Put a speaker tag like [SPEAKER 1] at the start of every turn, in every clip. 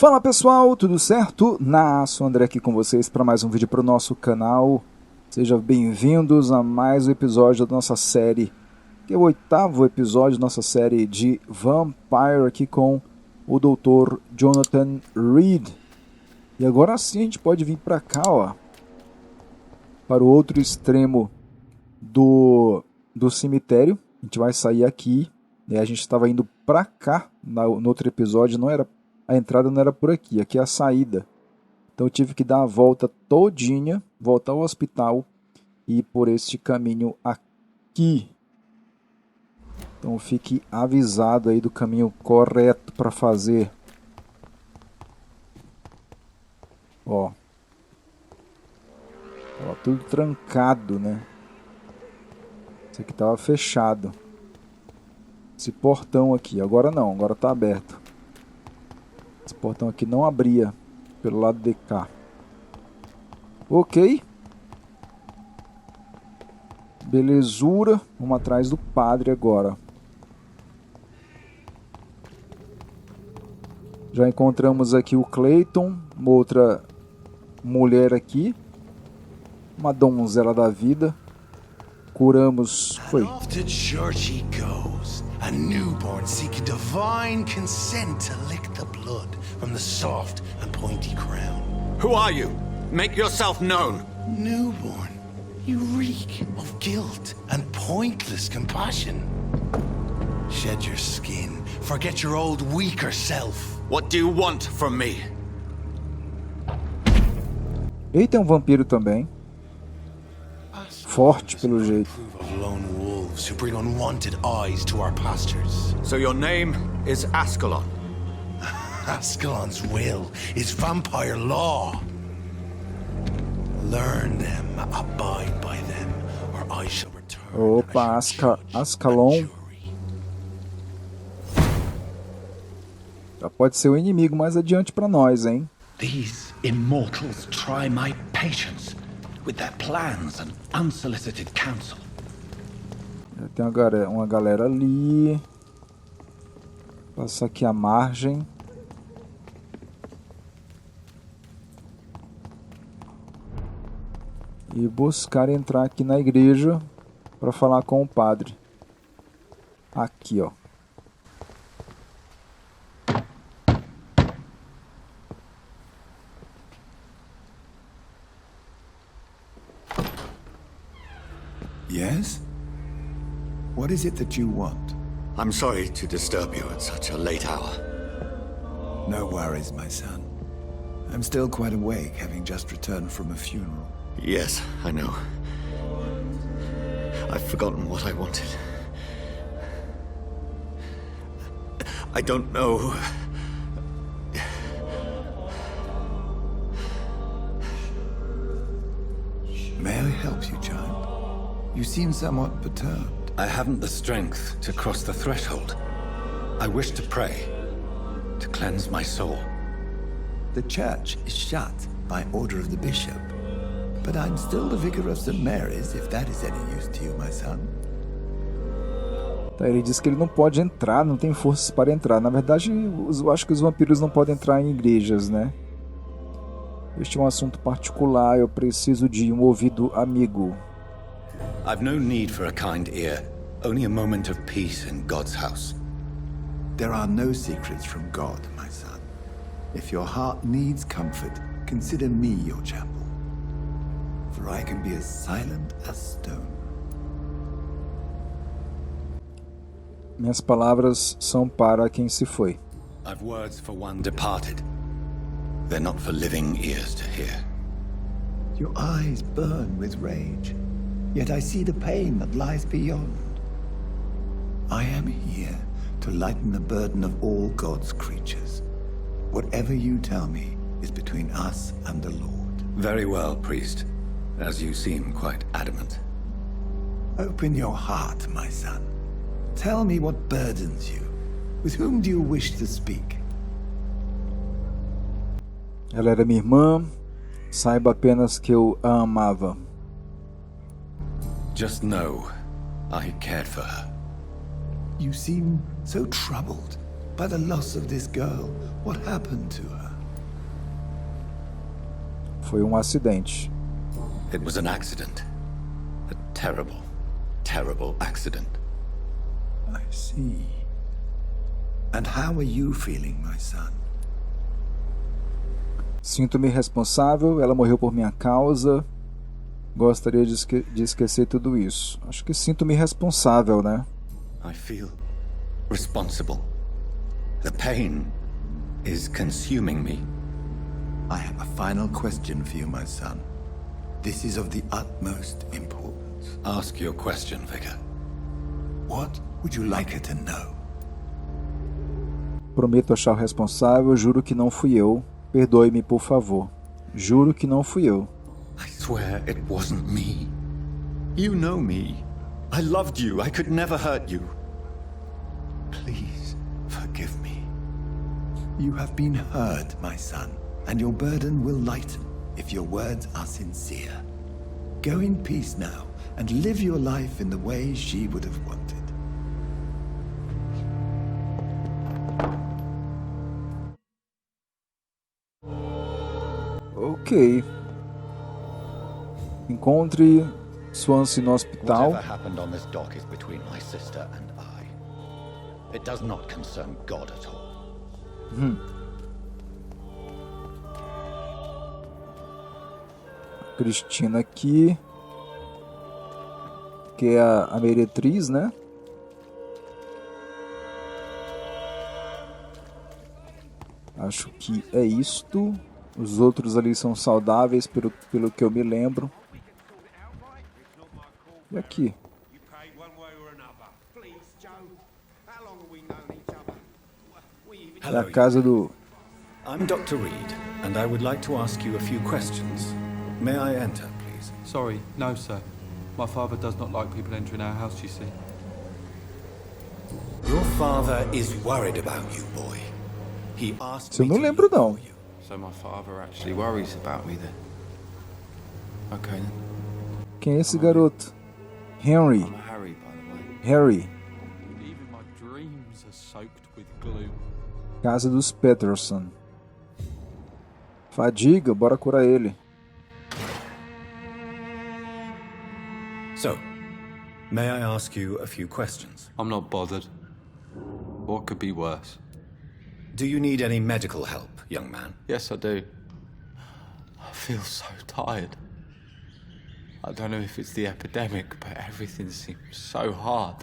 [SPEAKER 1] Fala pessoal, tudo certo? Sou André aqui com vocês para mais um vídeo para o nosso canal. Sejam bem-vindos a mais um episódio da nossa série, que é o 8º episódio da nossa série de Vampyr, aqui com o Dr. Jonathan Reid. E agora sim a gente pode vir para cá, ó, para o outro extremo do cemitério. A gente vai sair aqui, e a gente estava indo para cá no outro episódio, a entrada não era por aqui, aqui é a saída. Então eu tive que dar a volta todinha, voltar ao hospital e ir por este caminho aqui. Então fique avisado aí do caminho correto para fazer. Ó, tava tudo trancado, né? Isso aqui tava fechado. Esse portão aqui, agora não, agora tá aberto. Esse portão aqui não abria pelo lado de cá. Ok. Belezura. Vamos atrás do padre agora. Já encontramos aqui o Clayton, uma outra mulher aqui. Uma donzela da vida. Curamos. Foi.
[SPEAKER 2] A newborn seeking divine consent to lick the blood from the soft and pointy crown.
[SPEAKER 3] Who are you? Make yourself known.
[SPEAKER 2] Newborn, you reek of guilt and pointless compassion. Shed your skin, forget your old weaker self.
[SPEAKER 3] What do you want from me?
[SPEAKER 1] Ele tem um vampiro também. Forte pelo jeito.
[SPEAKER 2] Who bring unwanted eyes to our pastures.
[SPEAKER 3] So your name is Ascalon.
[SPEAKER 2] Ascalon's will is vampire law. Learn them, abide by them, or I shall return.
[SPEAKER 1] Opa, Ascalon. Já pode ser o inimigo mais adiante para nós, hein?
[SPEAKER 4] These immortals try my patience with their plans and unsolicited counsel.
[SPEAKER 1] Tem uma galera ali. Passar aqui a margem. E buscar entrar aqui na igreja para falar com o padre. Aqui, ó.
[SPEAKER 5] Yes? What is it that you want?
[SPEAKER 3] I'm sorry to disturb you at such a late hour.
[SPEAKER 5] No worries, my son. I'm still quite awake, having just returned from a funeral.
[SPEAKER 3] Yes, I know. I've forgotten what I wanted. I don't know.
[SPEAKER 5] May I help you, child? You seem somewhat perturbed.
[SPEAKER 4] I haven't the strength to cross the threshold. I wish to pray, to cleanse my soul.
[SPEAKER 5] The church is shut by order of the bishop. But I'm still the vicar of St. Mary's, if that is any use to you, my son.
[SPEAKER 1] Tá, ele disse que ele não pode entrar, não tem forças para entrar. Na verdade, eu acho que os vampiros não podem entrar em igrejas, né? Este é um assunto particular, eu preciso de um ouvido amigo.
[SPEAKER 4] I've no need for a kind ear, only a moment of peace in God's house.
[SPEAKER 5] There are no secrets from God, my son. If your heart needs comfort, consider me your chapel. For I can be as silent as stone.
[SPEAKER 1] Minhas palavras são para quem se foi.
[SPEAKER 4] I've words for one departed. They're not for living ears to hear.
[SPEAKER 5] Your eyes burn with rage. Yet I see the pain that lies beyond. I am here to lighten the burden of all God's creatures. Whatever you tell me is between us and the Lord.
[SPEAKER 4] Very well, priest, as you seem quite adamant.
[SPEAKER 5] Open your heart, my son. Tell me what burdens you. With whom do you wish to speak?
[SPEAKER 1] Ela era minha irmã. Saiba apenas que eu a amava.
[SPEAKER 4] Just know, I cared for her.
[SPEAKER 5] You seem so troubled by the loss of this girl. What happened to her?
[SPEAKER 1] Foi um acidente.
[SPEAKER 3] It was an accident. A terrible, terrible accident.
[SPEAKER 5] I see. And how are you feeling, my son?
[SPEAKER 1] Sinto-me responsável, ela morreu por minha causa. Gostaria de esquecer tudo isso. Acho que sinto-me responsável, né?
[SPEAKER 3] I feel responsible. The pain is consuming me.
[SPEAKER 5] I have a final question for you, my son. This is of the utmost importance.
[SPEAKER 3] Ask your question, Vicar.
[SPEAKER 5] What would you like her to know?
[SPEAKER 1] Prometo achar o responsável, juro que não fui eu. Perdoe-me, por favor. Juro que não fui eu.
[SPEAKER 3] I swear it wasn't me. You know me. I loved you. I could never hurt you. Please forgive me.
[SPEAKER 5] You have been hurt, my son, and your burden will lighten if your words are sincere. Go in peace now and live your life in the way she would have wanted.
[SPEAKER 1] Ok. Encontre Swansea no hospital.
[SPEAKER 4] Whatever happened on this dock is between my sister and I. It does not concern God at all.
[SPEAKER 1] Cristina aqui, que é a meretriz, né? Acho que é isto. Os outros ali são saudáveis, pelo que eu me lembro. E aqui? É a casa do...
[SPEAKER 3] I'm Dr. Reid, and I would like to ask you a few questions. May I enter, please?
[SPEAKER 6] Sorry, no, sir. My father does not like people entering our house, you see.
[SPEAKER 3] Your father is worried about you, boy. He asked
[SPEAKER 1] Eu
[SPEAKER 3] me
[SPEAKER 1] não
[SPEAKER 3] to
[SPEAKER 1] lembro,
[SPEAKER 3] look
[SPEAKER 1] não.
[SPEAKER 3] for you.
[SPEAKER 6] So my father actually worries about me then. Okay then.
[SPEAKER 1] Quem é esse garoto? Henry.
[SPEAKER 6] I'm Harry, by the way.
[SPEAKER 1] Harry.
[SPEAKER 6] Even my dreams are soaked with gloom.
[SPEAKER 1] Casa dos Peterson. Fadiga, bora curar ele.
[SPEAKER 3] So, may I ask you a few questions?
[SPEAKER 6] I'm not bothered. What could be worse?
[SPEAKER 3] Do you need any medical help, young man?
[SPEAKER 6] Yes, I do. I feel so tired. I don't know if it's the epidemic, but everything seems so hard.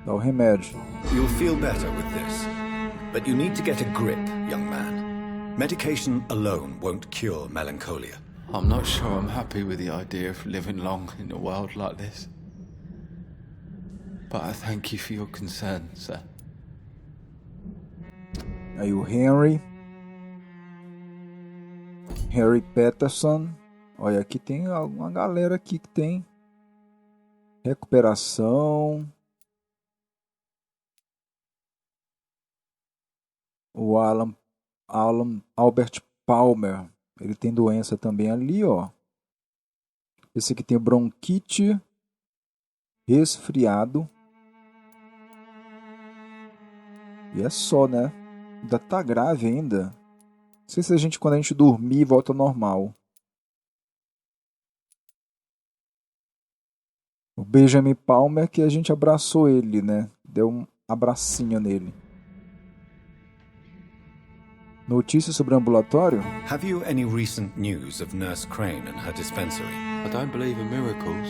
[SPEAKER 1] Dá o remédio.
[SPEAKER 3] You'll feel better with this. But you need to get a grip, young man. Medication alone won't cure melancholia.
[SPEAKER 6] I'm not sure I'm happy with the idea of living long in a world like this. But I thank you for your concern, sir.
[SPEAKER 1] Aí o Henry. Harry Peterson. Olha, aqui tem uma galera aqui que tem recuperação. O Albert Palmer. Ele tem doença também ali, ó. Esse aqui tem bronquite, resfriado. E é só, né? Ainda tá grave ainda. Não sei se quando a gente dormir, volta ao normal. O Benjamin Palmer, que a gente abraçou ele, né? Deu um abracinho nele. Notícias sobre o ambulatório?
[SPEAKER 3] Have you any recent news of Nurse Crane and her dispensary?
[SPEAKER 6] I don't believe in miracles,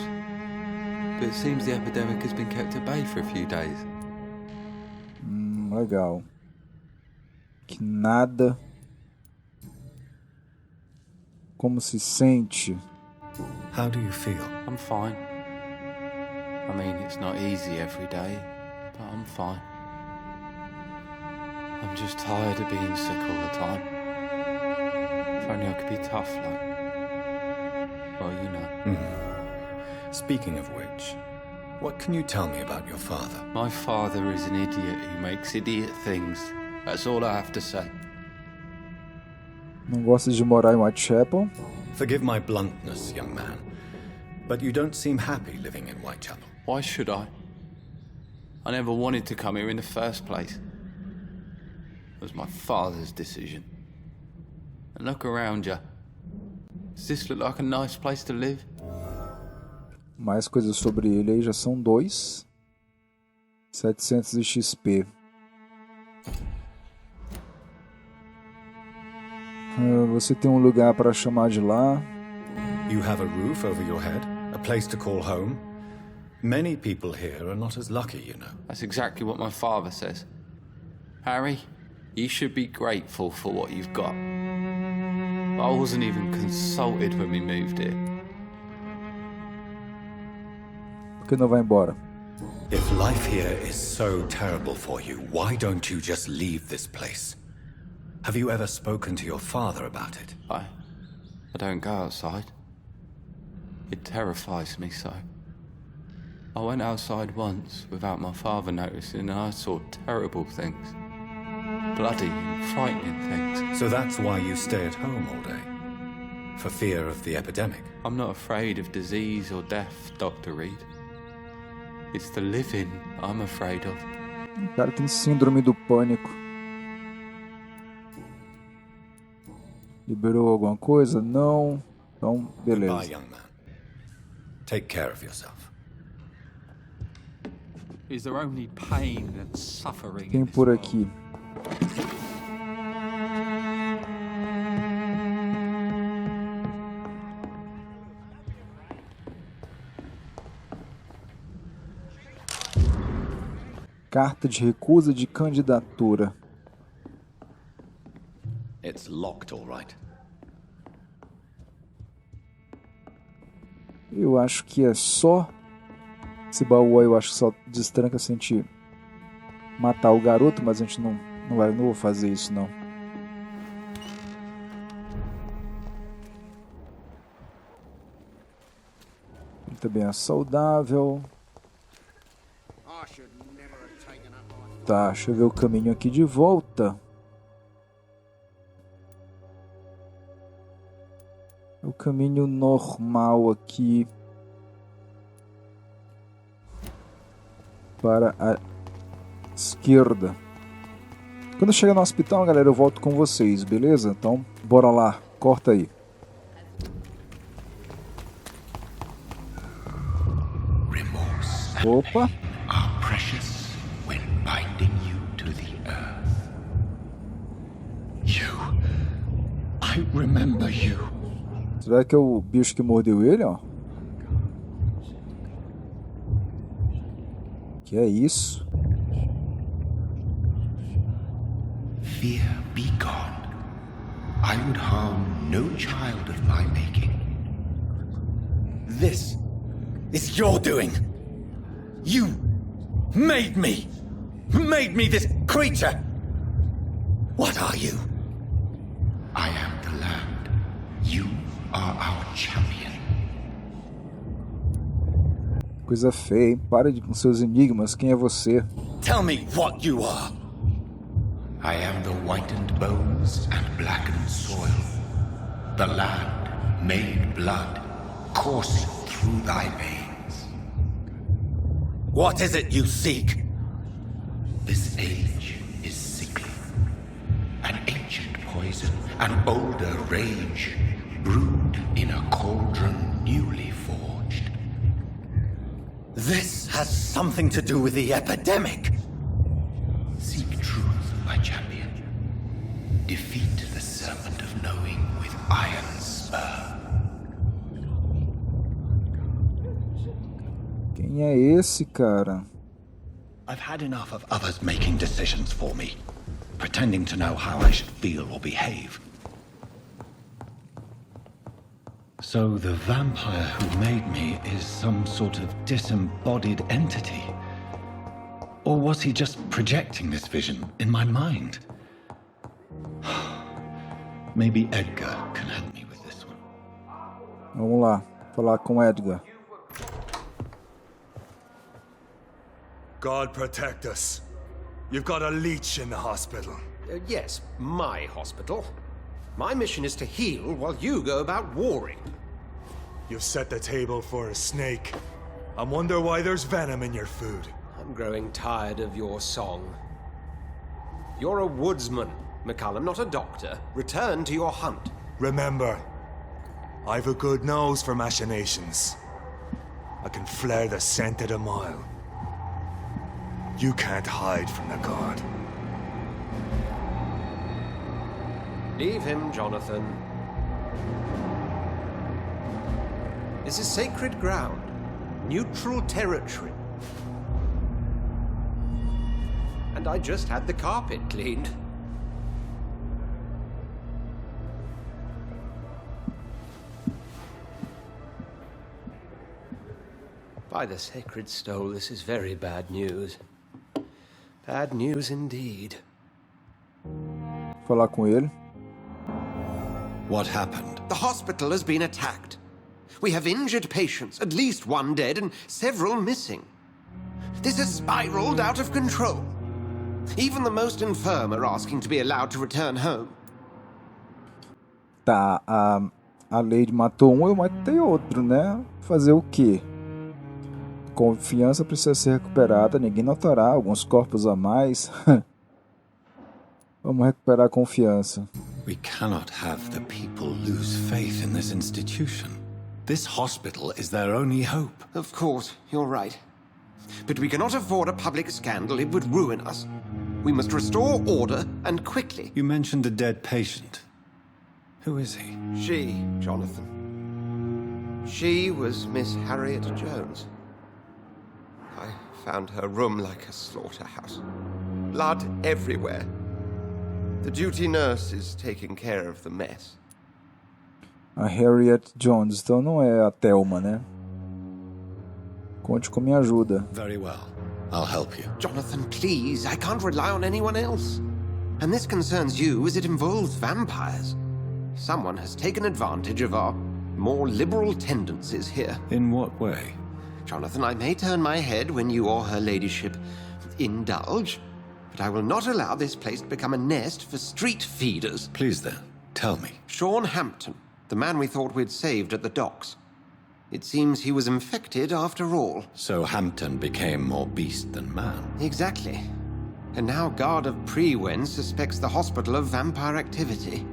[SPEAKER 6] but it seems the epidemic has been kept at bay for a few days.
[SPEAKER 1] Legal. Que nada. Como se sente?
[SPEAKER 3] How do you feel?
[SPEAKER 6] I'm fine. I mean, it's not easy every day, but I'm fine. I'm just tired of being sick all the time. If only I could be tough, like... Well, you know.
[SPEAKER 3] Speaking of which, what can you tell me about your father?
[SPEAKER 6] My father is an idiot who makes idiot things. That's all I have to say.
[SPEAKER 1] Não gosta de morar em Whitechapel?
[SPEAKER 3] Forgive my bluntness, young man, but you don't seem happy living in Whitechapel.
[SPEAKER 6] Why should I? I never wanted to come here in the first place. It was my father's decision. And look around you. Does this look like a nice place to live?
[SPEAKER 1] Mais coisas sobre ele aí, já são 2. 700 de XP. Você tem um lugar para chamar de lá.
[SPEAKER 3] You have a roof over your head, a place to call home. Many people here are not as lucky, you know.
[SPEAKER 6] That's exactly what my father says. Harry, you should be grateful for what you've got. I wasn't even consulted when we moved here.
[SPEAKER 1] Por que não vai embora?
[SPEAKER 3] If life here is so terrible for you, why don't you just leave this place? Have you ever spoken to your father about it?
[SPEAKER 6] I don't go outside. It terrifies me so. I went outside once without my father noticing and I saw terrible things. Bloody and frightening things.
[SPEAKER 3] So that's why you stay at home all day? For fear of the epidemic?
[SPEAKER 6] I'm not afraid of disease or death, Dr. Reid. It's the living I'm afraid of.
[SPEAKER 1] O cara tem síndrome do pânico. Liberou alguma coisa? Não. Então, beleza.
[SPEAKER 3] Goodbye, young man. Take care of yourself.
[SPEAKER 4] Is there only pain and suffering?
[SPEAKER 1] Tem por aqui. Carta de recusa de candidatura.
[SPEAKER 3] It's locked, all right.
[SPEAKER 1] Eu acho que é só... Esse baú aí eu acho que só destranca se a gente matar o garoto, mas a gente não vou fazer isso não. Ele também é saudável. Tá, deixa eu ver o caminho aqui de volta. O caminho normal aqui para a esquerda. Quando eu chegar no hospital, galera, eu volto com vocês, beleza? Então, bora lá, corta aí. Opa!
[SPEAKER 4] Remember you.
[SPEAKER 1] Será que é o bicho que mordeu ele, ó? Que é isso?
[SPEAKER 2] Fear be gone. I would harm no child of my making.
[SPEAKER 3] This is your doing. You made me this creature. What are you?
[SPEAKER 2] I am the land. You are our champion.
[SPEAKER 1] Coisa feia, hein? Para com seus enigmas. Quem é você?
[SPEAKER 3] Tell me what you are.
[SPEAKER 2] I am the whitened bones and blackened soil. The land made blood coursing through thy veins.
[SPEAKER 3] What is it you seek?
[SPEAKER 2] This age is sickly. An ancient poison, an older rage, brewed in a cauldron newly forged.
[SPEAKER 3] This has something to do with the epidemic.
[SPEAKER 2] Seek truth, my champion. Defeat the serpent of knowing with iron spur.
[SPEAKER 1] Quem é esse, cara?
[SPEAKER 4] I've had enough of others making decisions for me, pretending to know how I should feel or behave. So the vampire who made me is some sort of disembodied entity? Or was he just projecting this vision in my mind? Maybe Edgar can help me with this one.
[SPEAKER 1] Vamos lá, falar com Edgar.
[SPEAKER 7] God protect us. You've got a leech in the hospital.
[SPEAKER 8] Yes, my hospital. My mission is to heal while you go about warring.
[SPEAKER 7] You've set the table for a snake. I wonder why there's venom in your food.
[SPEAKER 8] I'm growing tired of your song. You're a woodsman, McCallum, not a doctor. Return to your hunt.
[SPEAKER 7] Remember, I've a good nose for machinations. I can flare the scent at a mile. You can't hide from the god.
[SPEAKER 8] Leave him, Jonathan. This is sacred ground. Neutral territory. And I just had the carpet cleaned. By the sacred stole, this is very bad news. Bad news indeed.
[SPEAKER 1] Falar com ele.
[SPEAKER 3] What happened?
[SPEAKER 8] The hospital has been attacked. We have injured patients, at least one dead and several missing. This has spiraled out of control. Even the most infirm are asking to be allowed to return home.
[SPEAKER 1] Tá, a Lady matou um, eu matei outro, né? Fazer o quê? Confiança precisa ser recuperada, ninguém notará, alguns corpos a mais. Vamos recuperar a confiança.
[SPEAKER 3] We cannot have the people lose faith in this institution. This hospital is their only hope.
[SPEAKER 8] Of course, you're right. But we cannot afford a public scandal. It would ruin us. We must restore order, and quickly.
[SPEAKER 3] You mentioned a dead patient. Who is he?
[SPEAKER 8] She, Jonathan. She was Miss Harriet Jones. I found her room like a slaughterhouse. Blood everywhere. The duty nurse is taking care of the mess.
[SPEAKER 1] A Harriet Jones, então não é a Thelma, né? Conte com minha ajuda.
[SPEAKER 3] Very well. I'll help you.
[SPEAKER 8] Jonathan, please. I can't rely on anyone else. And this concerns you as it involves vampires. Someone has taken advantage of our more liberal tendencies here.
[SPEAKER 3] In what way?
[SPEAKER 8] Jonathan, I may turn my head when you or her ladyship indulge, but I will not allow this place to become a nest for street feeders.
[SPEAKER 3] Please then, tell me.
[SPEAKER 8] Sean Hampton, the man we thought we'd saved at the docks. It seems he was infected after all.
[SPEAKER 3] So Hampton became more beast than man.
[SPEAKER 8] Exactly. And now Guard of Prewen suspects the hospital of vampire activity.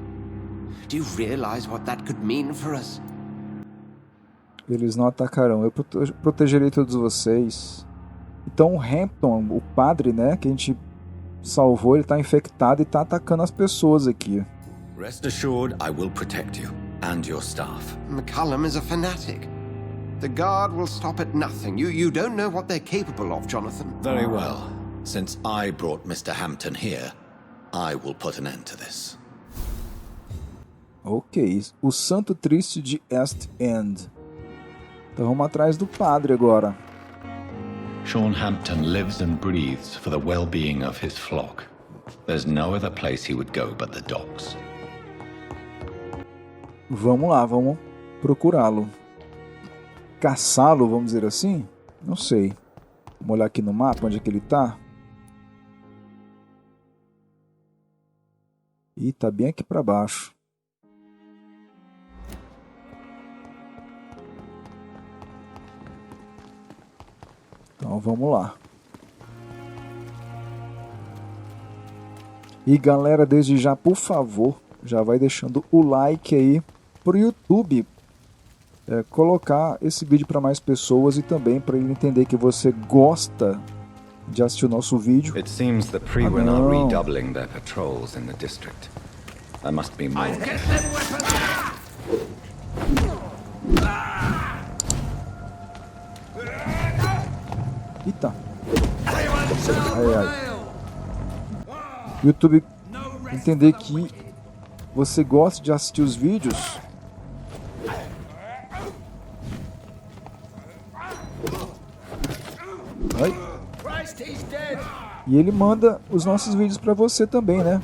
[SPEAKER 8] Do you realize what that could mean for us?
[SPEAKER 1] Eles não atacarão. Eu protegerei todos vocês. Então o Hampton, o padre, né, que a gente salvou, ele tá infectado e tá atacando as pessoas aqui.
[SPEAKER 3] Rest assured, I will protect you and your staff.
[SPEAKER 8] McCullum is a fanatic. The guard will stop at nothing. You don't know what they're capable of, Jonathan.
[SPEAKER 3] Very well. Since I brought Mr. Hampton here, I will put an end to this.
[SPEAKER 1] Ok, o Santo Triste de East End. Então vamos atrás do padre agora.
[SPEAKER 4] Sean Hampton lives and breathes for the well-being of his flock. There's no other place he would go but the docks.
[SPEAKER 1] Vamos lá, vamos procurá-lo. Caçá-lo, vamos dizer assim? Não sei. Vamos olhar aqui no mapa onde é que ele tá. Ih, tá bem aqui para baixo. Então vamos lá. E galera, desde já, por favor, já vai deixando o like aí pro YouTube colocar esse vídeo para mais pessoas e também para ele entender que você gosta de assistir o nosso vídeo.
[SPEAKER 4] It seems the Prewen are redoubling their patrols in the district. There must be more.
[SPEAKER 1] Eita. Ai, ai. YouTube entender que você gosta de assistir os vídeos. Ai. E ele manda os nossos vídeos para você também, né?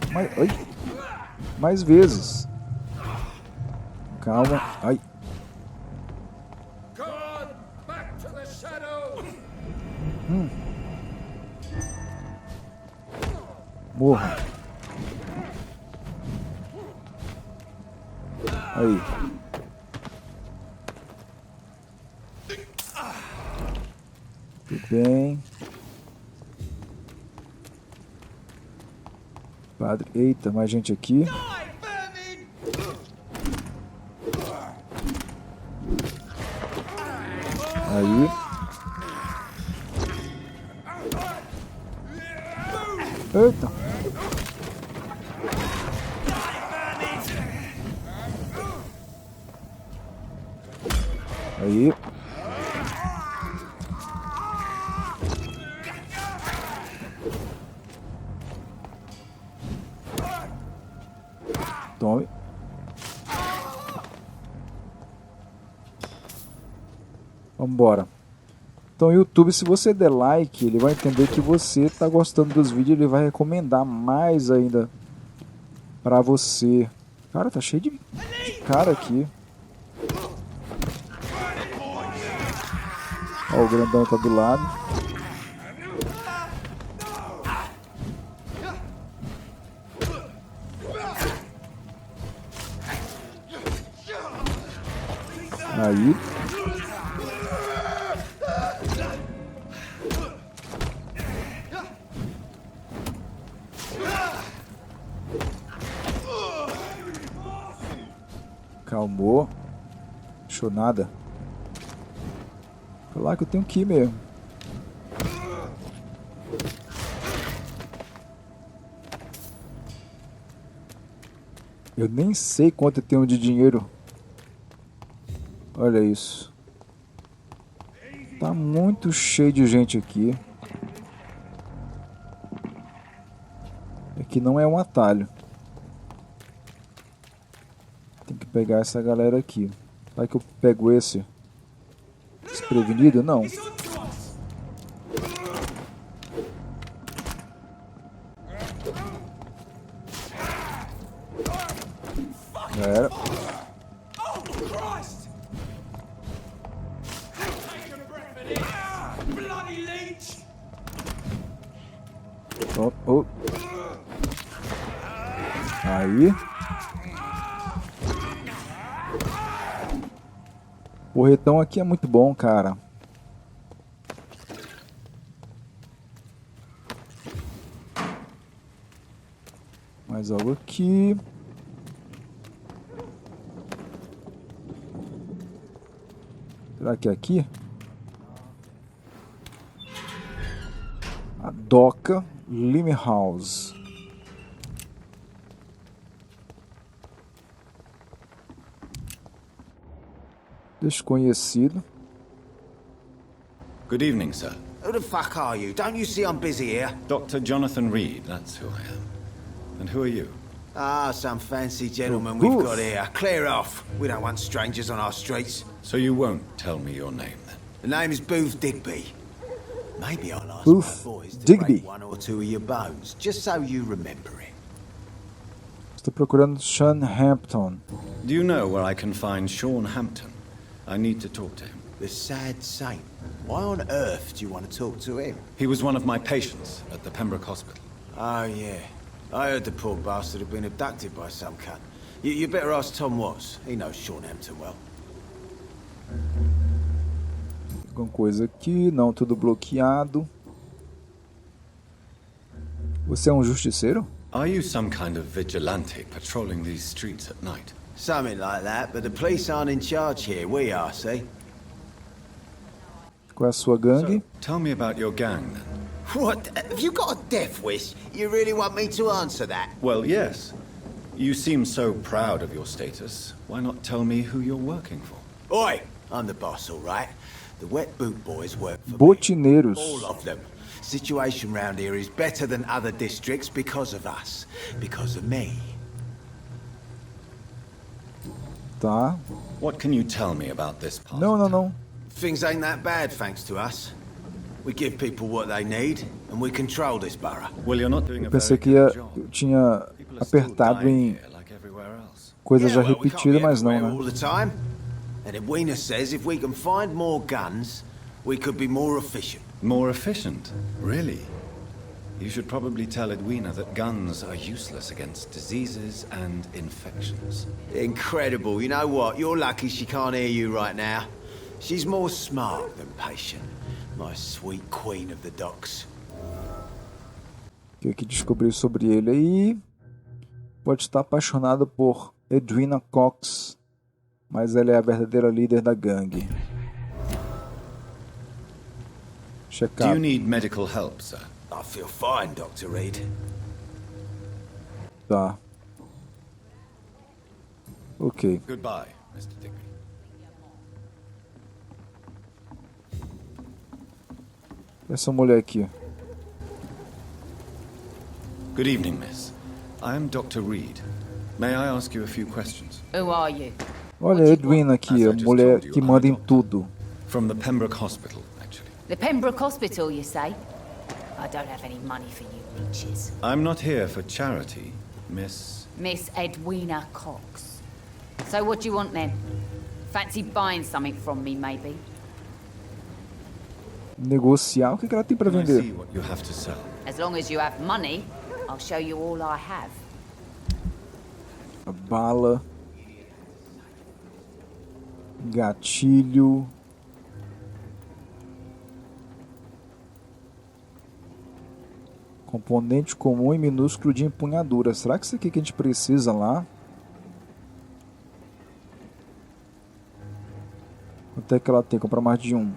[SPEAKER 1] Mais vezes. Calma. Ai. Morra. Aí. Tudo bem. Padre. Eita, mais gente aqui. Aí. Eita. Aí. Tome. Vambora. Então, YouTube, se você der like, ele vai entender que você está gostando dos vídeos, ele vai recomendar mais ainda pra você. Cara, tá cheio de cara aqui. Ó, o grandão tá do lado. Aí. Calmou. Deixou nada. Falar que eu tenho que ir mesmo. Eu nem sei quanto eu tenho de dinheiro. Olha isso. Tá muito cheio de gente aqui. Aqui não é um atalho. Tem que pegar essa galera aqui. Vai que eu pego esse desprevenido? Não. Já era. Oh, oh. Aí. O porretão aqui é muito bom, cara. Mais algo aqui. Será que é aqui? A doca Limehouse. Desconhecido.
[SPEAKER 9] Good evening, sir.
[SPEAKER 10] Who the fuck are you? Don't you see I'm busy here?
[SPEAKER 9] Dr. Jonathan Reid, that's who I am. And who are you?
[SPEAKER 10] Ah, some fancy gentleman we've got here. Clear off. We don't want strangers on our streets.
[SPEAKER 9] So you won't tell me your name, then?
[SPEAKER 10] The name is Booth Digby. Maybe I'll ask
[SPEAKER 1] Booth
[SPEAKER 10] my boys to
[SPEAKER 1] Digby.
[SPEAKER 10] break one or two of your bones, just so you remember it.
[SPEAKER 1] Estou procurando Sean Hampton.
[SPEAKER 9] Do you know where I can find Sean Hampton? I need to talk to him.
[SPEAKER 10] The sad saint. Why on earth do you want to talk to him?
[SPEAKER 9] He was one of my patients at the Pembroke Hospital.
[SPEAKER 10] Oh, yeah. I heard the poor bastard had been abducted by some cunt. You better ask Tom Watts. He knows Sean Hampton well.
[SPEAKER 1] Alguma coisa aqui? Não, tudo bloqueado. Você é um justiceiro?
[SPEAKER 9] Are you some kind of vigilante patrolling these streets at night?
[SPEAKER 10] Something like that, but the police aren't in charge here. We are, see?
[SPEAKER 1] Qual é a sua gangue?
[SPEAKER 9] So, tell me about your gang, then.
[SPEAKER 10] What? Have you got a death wish? You really want me to answer that?
[SPEAKER 9] Well, yes. You seem so proud of your status. Why not tell me who you're working for?
[SPEAKER 10] Oi! I'm the boss, all right? The wet boot boys work for
[SPEAKER 1] Botineiros.
[SPEAKER 10] me. All of them. Situation round here is better than other districts because of us. Because of me.
[SPEAKER 1] Tá.
[SPEAKER 9] What can you tell me about this part?
[SPEAKER 1] Não, não, não.
[SPEAKER 10] Things ain't that bad thanks to us. We give people what they need, and we control this borough.
[SPEAKER 9] Well, you're not doing a
[SPEAKER 1] Pensei
[SPEAKER 9] very
[SPEAKER 1] que
[SPEAKER 9] good job.
[SPEAKER 1] eu tinha
[SPEAKER 9] People are still
[SPEAKER 1] apertado
[SPEAKER 9] dying
[SPEAKER 1] em
[SPEAKER 9] here, like everywhere else.
[SPEAKER 1] coisa já
[SPEAKER 10] we can't
[SPEAKER 1] repetida,
[SPEAKER 10] be
[SPEAKER 1] mas não,
[SPEAKER 10] everywhere all
[SPEAKER 1] né?
[SPEAKER 10] the time. And Edwina says if we can find more guns, we could be more efficient.
[SPEAKER 9] More efficient? Really? You should probably tell Edwina that guns are useless against diseases and infections.
[SPEAKER 10] Incredible. You know what? You're lucky she can't hear you right now. She's more smart than patient. My sweet queen of the docks.
[SPEAKER 1] O que descobri sobre ele aí? Pode estar apaixonado por Edwina Cox, mas ela é a verdadeira líder da gangue.
[SPEAKER 9] Do you need medical help, sir?
[SPEAKER 10] I feel fine, Dr. Reid.
[SPEAKER 1] Tá. Ok.
[SPEAKER 9] Goodbye, Mr. Digby.
[SPEAKER 1] Essa mulher aqui.
[SPEAKER 9] Good evening, miss. I am Dr. Reid. May I ask you a few questions?
[SPEAKER 11] Who are you?
[SPEAKER 1] Olha a Edwina aqui, a mulher que manda em tudo.
[SPEAKER 9] From the Pembroke Hospital, actually.
[SPEAKER 11] The Pembroke Hospital, you say? I don't have any money for you leeches.
[SPEAKER 9] I'm not here for charity, Miss...
[SPEAKER 11] Miss Edwina Cox. So what do you want then? Fancy buying something from me, maybe?
[SPEAKER 1] Negociar? O que ela tem pra
[SPEAKER 9] Can I
[SPEAKER 1] vender?
[SPEAKER 9] see what you have to sell?
[SPEAKER 11] As long as you have money, I'll show you all I have.
[SPEAKER 1] A bala. Gatilho. Componente comum e minúsculo de empunhadura. Será que isso aqui que a gente precisa lá? Quanto é que ela tem? Comprar mais de um.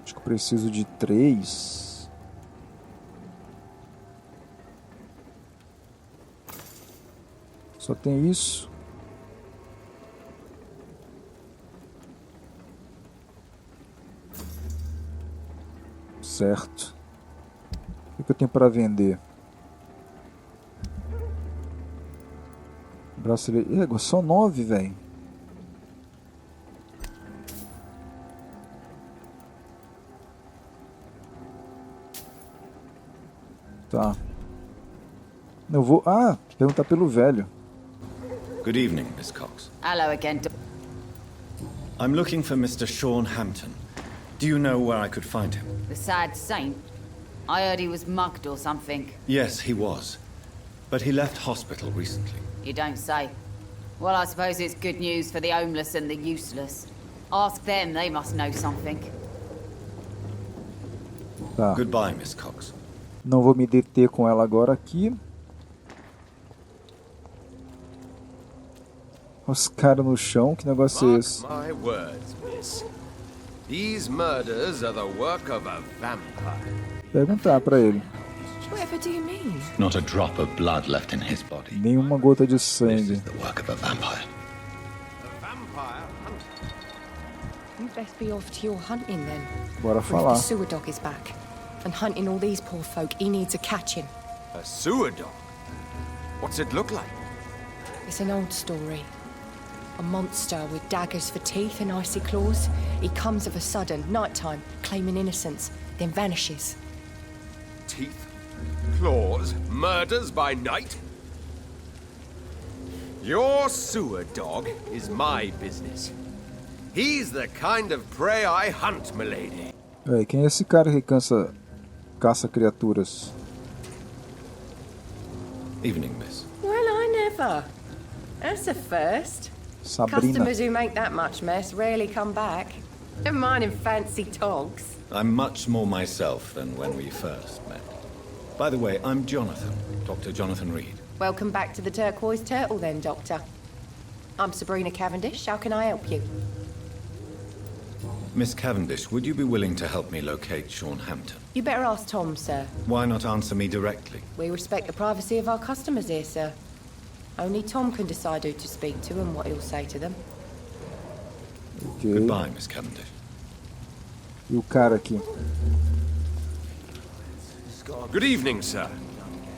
[SPEAKER 1] Acho que eu preciso de 3. Só tem isso. Certo. O que eu tenho para vender? Bracelete. Ego, só 9, velho. Tá. Eu vou... Ah, perguntar pelo velho.
[SPEAKER 9] Good evening, Miss Cox.
[SPEAKER 11] Hello again.
[SPEAKER 9] I'm looking for Mr. Sean Hampton. Do you know where I could find him?
[SPEAKER 11] The sad saint? I heard he was mugged or something.
[SPEAKER 9] Yes, he was. But he left hospital recently.
[SPEAKER 11] You don't say. Well, I suppose it's good news for the homeless and the useless. Ask them, they must know something.
[SPEAKER 1] Tá.
[SPEAKER 9] Goodbye, Miss Cox.
[SPEAKER 1] Não vou me deter com ela agora aqui. Os caras no chão, que negócio é esse?
[SPEAKER 8] Mark my words, miss. These murders are the work of a vampire.
[SPEAKER 1] Perguntar pra ele.
[SPEAKER 12] Whatever do you mean?
[SPEAKER 4] Not a drop of blood left in his body.
[SPEAKER 1] Nenhuma gota de
[SPEAKER 4] This
[SPEAKER 1] sangue.
[SPEAKER 4] is the work of a vampire.
[SPEAKER 8] A vampire hunter.
[SPEAKER 12] You best be off to your hunting then.
[SPEAKER 1] Bora
[SPEAKER 12] Or if
[SPEAKER 1] falar.
[SPEAKER 12] the sewer dog is back and hunting all these poor folk, he needs a catching.
[SPEAKER 8] A sewer dog? What's it look like?
[SPEAKER 12] It's an old story. A monster with daggers for teeth and icy claws. He comes of a sudden, nighttime, claiming innocence, then vanishes.
[SPEAKER 8] Teeth, claws, murders by night? Your sewer dog is my business. He's the kind of prey I hunt, milady.
[SPEAKER 1] É, quem é esse cara que caça criaturas?
[SPEAKER 9] Evening, miss.
[SPEAKER 12] Well, I never. That's a first.
[SPEAKER 1] Sabrina.
[SPEAKER 12] Customers who make that much mess rarely come back. Never mind in fancy togs.
[SPEAKER 9] I'm much more myself than when we first met. By the way, I'm Jonathan, Dr. Jonathan Reid.
[SPEAKER 12] Welcome back to the Turquoise Turtle then, Doctor. I'm Sabrina Cavendish. How can I help you?
[SPEAKER 9] Miss Cavendish, would you be willing to help me locate Sean Hampton?
[SPEAKER 12] You better ask Tom, sir.
[SPEAKER 9] Why not answer me directly?
[SPEAKER 12] We respect the privacy of our customers here, sir. Only Tom can decide who to speak to and what he'll say to them.
[SPEAKER 1] Okay.
[SPEAKER 9] Goodbye, Miss Cavendish.
[SPEAKER 1] E o cara aqui?
[SPEAKER 8] Good evening, sir.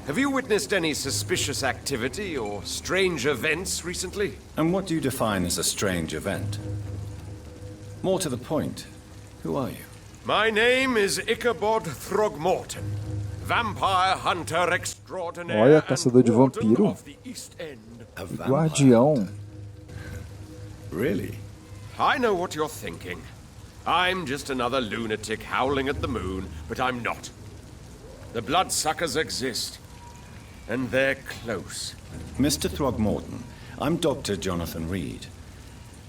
[SPEAKER 8] Have you witnessed any suspicious activity or strange events recently?
[SPEAKER 9] And what do you define as a strange event? More to the point, who are you?
[SPEAKER 8] My name is Ichabod Throgmorton, vampire hunter extraordinaire.
[SPEAKER 1] Olha, caçador de
[SPEAKER 8] and warden
[SPEAKER 1] vampiro.
[SPEAKER 8] of the East End.
[SPEAKER 9] A vampire
[SPEAKER 1] Guardião.
[SPEAKER 9] hunter. Really?
[SPEAKER 8] I know what you're thinking. I'm just another lunatic howling at the moon, but I'm not. The bloodsuckers exist, and they're close.
[SPEAKER 9] Mr. Throgmorton, I'm Dr. Jonathan Reid.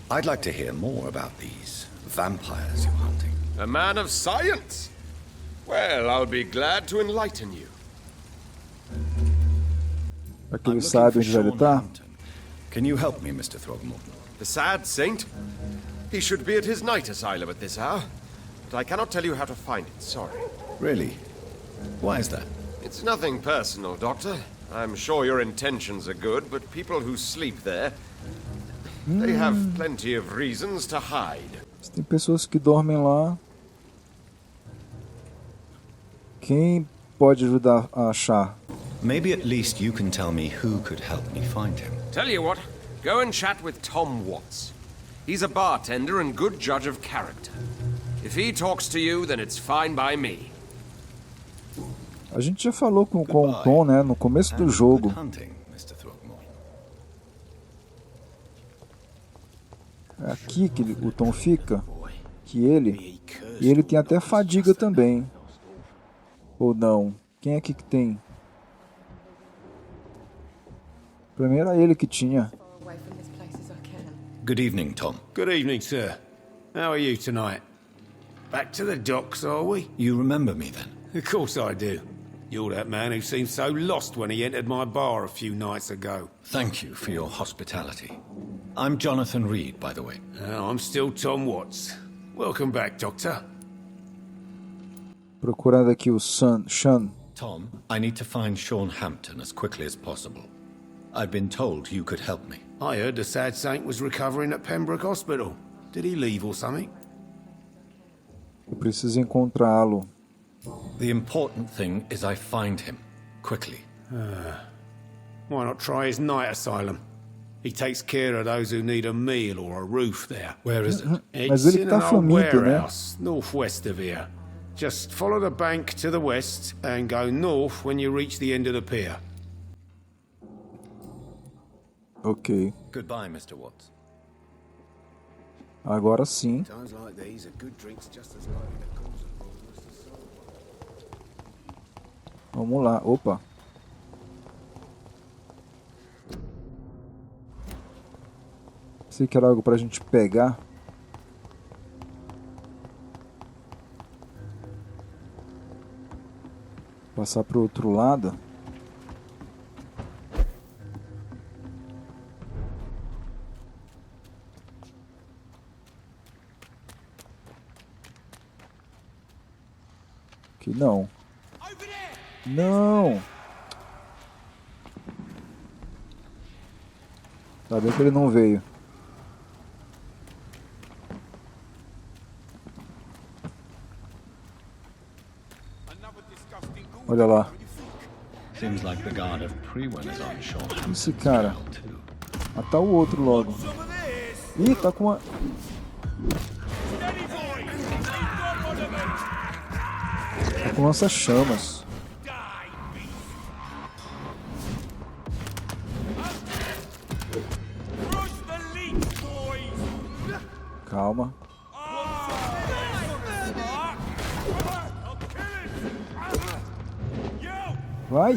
[SPEAKER 9] I'd like to hear more about these vampires you're hunting.
[SPEAKER 8] A man of science? Well, I'll be glad to enlighten you.
[SPEAKER 1] Aquele sábio onde vai lutar?
[SPEAKER 9] Can you help me, Mr. Throgmorton?
[SPEAKER 8] The sad saint? He should be at his night asylum at this hour. but I cannot tell you how to find it, sorry.
[SPEAKER 9] Really? Why is that?
[SPEAKER 8] It's nothing personal, Doctor. I'm sure your intentions are good, but people who sleep there, they have plenty of reasons to hide.
[SPEAKER 1] Tem pessoas que dormem lá. Quem pode ajudar a achar?
[SPEAKER 9] Maybe at least you can tell me who could help me find him.
[SPEAKER 8] Tell you what, go and chat with Tom Watts. He's a bartender and good judge of character. If he talks to you, then it's fine by me.
[SPEAKER 1] A gente já falou com o Tom, né, no começo do jogo. É aqui que o Tom fica, e ele tem até fadiga também. Ou não? Quem é aqui que tem? Primeiro era ele que tinha.
[SPEAKER 9] Good evening, Tom.
[SPEAKER 13] Good evening, sir. How are you tonight? Back to the docks, are we?
[SPEAKER 9] You remember me then?
[SPEAKER 13] Of course I do. You're that man who seemed so lost when he entered my bar a few nights ago.
[SPEAKER 9] Thank you for your hospitality. I'm Jonathan Reid, by the way.
[SPEAKER 13] I'm still Tom Watts. Welcome back, Doctor.
[SPEAKER 1] Procurando aqui o Sean.
[SPEAKER 9] Tom, I need to find Sean Hampton as quickly as possible. I've been told you could help me.
[SPEAKER 13] I heard the sad saint was recovering at Pembroke Hospital. Did he leave or something?
[SPEAKER 1] Eu preciso encontrá-lo.
[SPEAKER 9] The important thing is I find him, quickly.
[SPEAKER 13] Why not try his night asylum? He takes care of those who need a meal or a roof there.
[SPEAKER 9] Where is it?
[SPEAKER 1] Mas
[SPEAKER 13] It's
[SPEAKER 1] ele
[SPEAKER 13] in
[SPEAKER 1] tá
[SPEAKER 13] an old
[SPEAKER 1] faminto, né?
[SPEAKER 13] warehouse, northwest of here. Just follow the bank to the west and go north when you reach the end of the pier.
[SPEAKER 1] Ok.
[SPEAKER 9] Goodbye, Mr. Watts.
[SPEAKER 1] Agora sim.
[SPEAKER 13] Times like these, a good drink's just as likely to cause a problem as the soul.
[SPEAKER 1] Vamos lá. Opa. Pensei que era algo pra gente pegar. Passar pro outro lado. Aqui não. Não! Tá bem que ele não veio. Olha lá. Esse cara. Matar o outro logo. Ih, tá com uma... Tá com lança-chamas. Calma. Vai!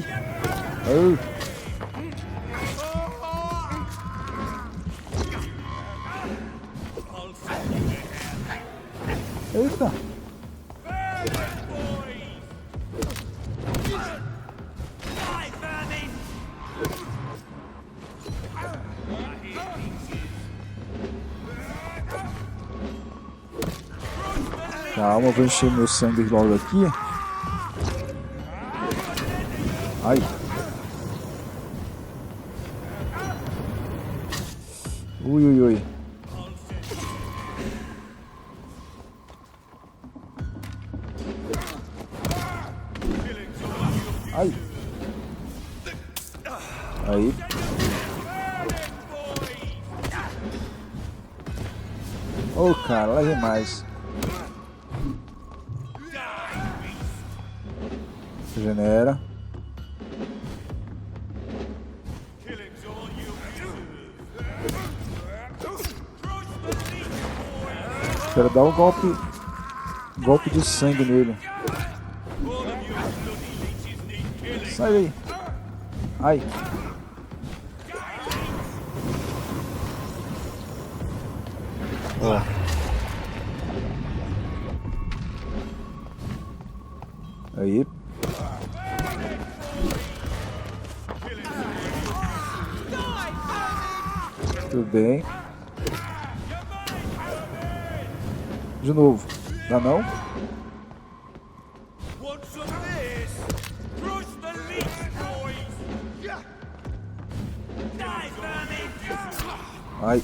[SPEAKER 1] Eita! Calma, vou encher meu sangue logo aqui. Ai. Ui, ui, ui. Ai. Aí. Oh, cara, lá vem mais. Regenera. Quero dar um golpe de sangue nele. Sai daí. Ai. Ó. Aí. Tudo bem. De novo. Dá não? Ai.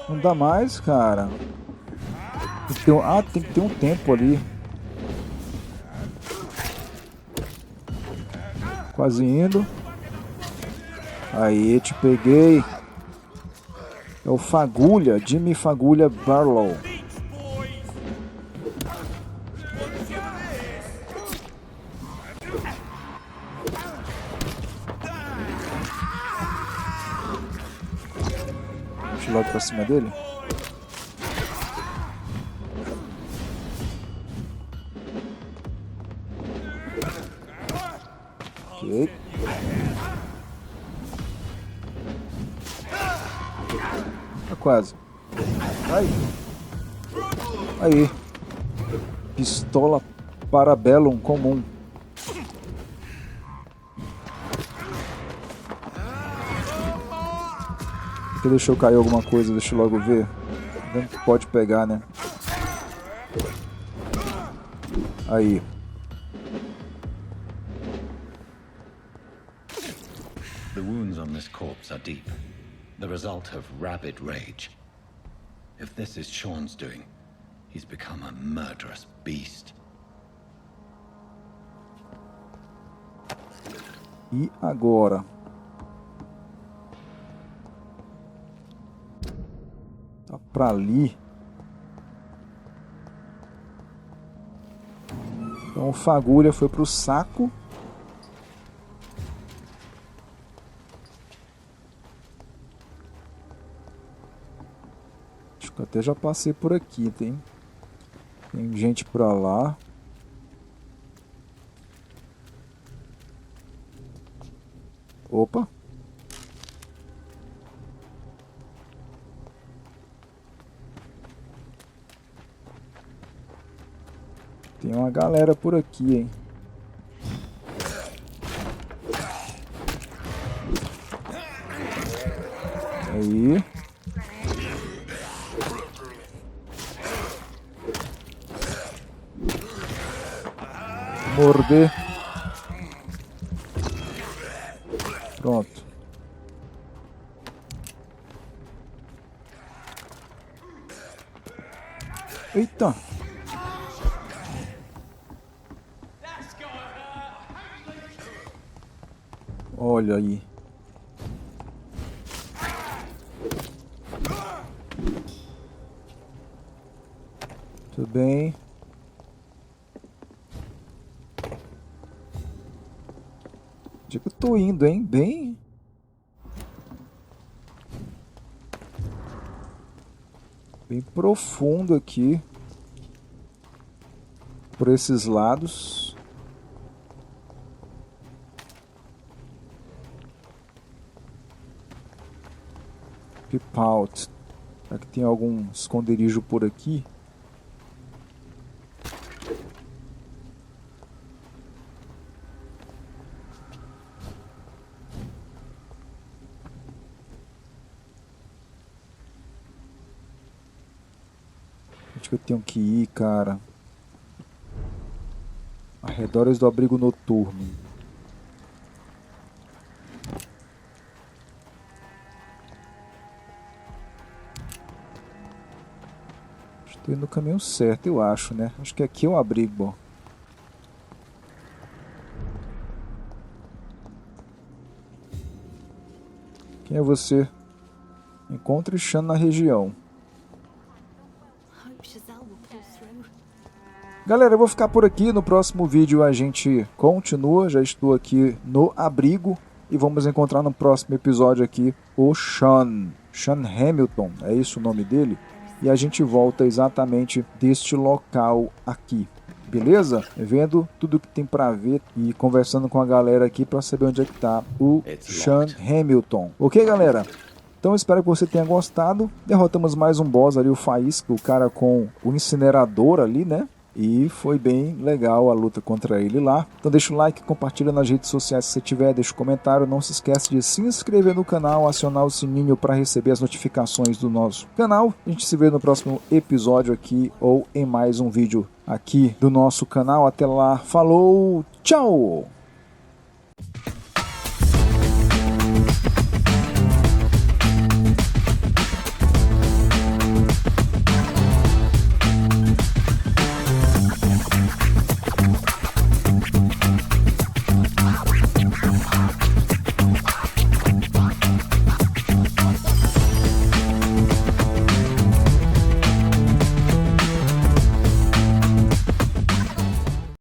[SPEAKER 1] Não dá mais, cara. Tem que ter um tempo ali. Quase indo. Aí, te peguei. É o Fagulha, Jimmy Fagulha Barlow. Deixa eu logo pra cima dele. Ok. Tá quase. Ai. Aí. Pistola Parabellum comum. Aqui deixou cair alguma coisa, deixa eu logo ver. Não pode pegar, né? Aí.
[SPEAKER 4] The wounds on this corpse are deep, the result of rabid rage. If this is Sean's doing, he's become a murderous beast.
[SPEAKER 1] E agora? Tá pra ali. Então o Fagulha foi pro saco. Acho que até já passei por aqui, tem gente pra lá. Opa. Tem uma galera por aqui, hein? Aí. Morder. Pronto. Eita. Olha aí. Tudo bem. Onde é que eu tô indo, hein? Bem profundo aqui. Por esses lados. Peep out. Será que tem algum esconderijo por aqui? Onde que eu tenho que ir, cara? Arredores do abrigo noturno. Estou indo no caminho certo, eu acho, né? Acho que aqui é o abrigo. Quem é você? Encontre Sean na região. Galera, eu vou ficar por aqui. No próximo vídeo a gente continua. Já estou aqui no abrigo. E vamos encontrar no próximo episódio aqui o Sean. Sean Hamilton, é isso o nome dele? E a gente volta exatamente deste local aqui. Beleza? Vendo tudo que tem pra ver e conversando com a galera aqui pra saber onde é que tá o Sean Hamilton. Ok, galera? Então espero que você tenha gostado. Derrotamos mais um boss ali, o Faísca, o cara com o incinerador ali, né? E foi bem legal a luta contra ele lá. Então deixa o like, compartilha nas redes sociais se você tiver, deixa um comentário. Não se esquece de se inscrever no canal, acionar o sininho para receber as notificações do nosso canal. A gente se vê no próximo episódio aqui ou em mais um vídeo aqui do nosso canal. Até lá, falou, tchau!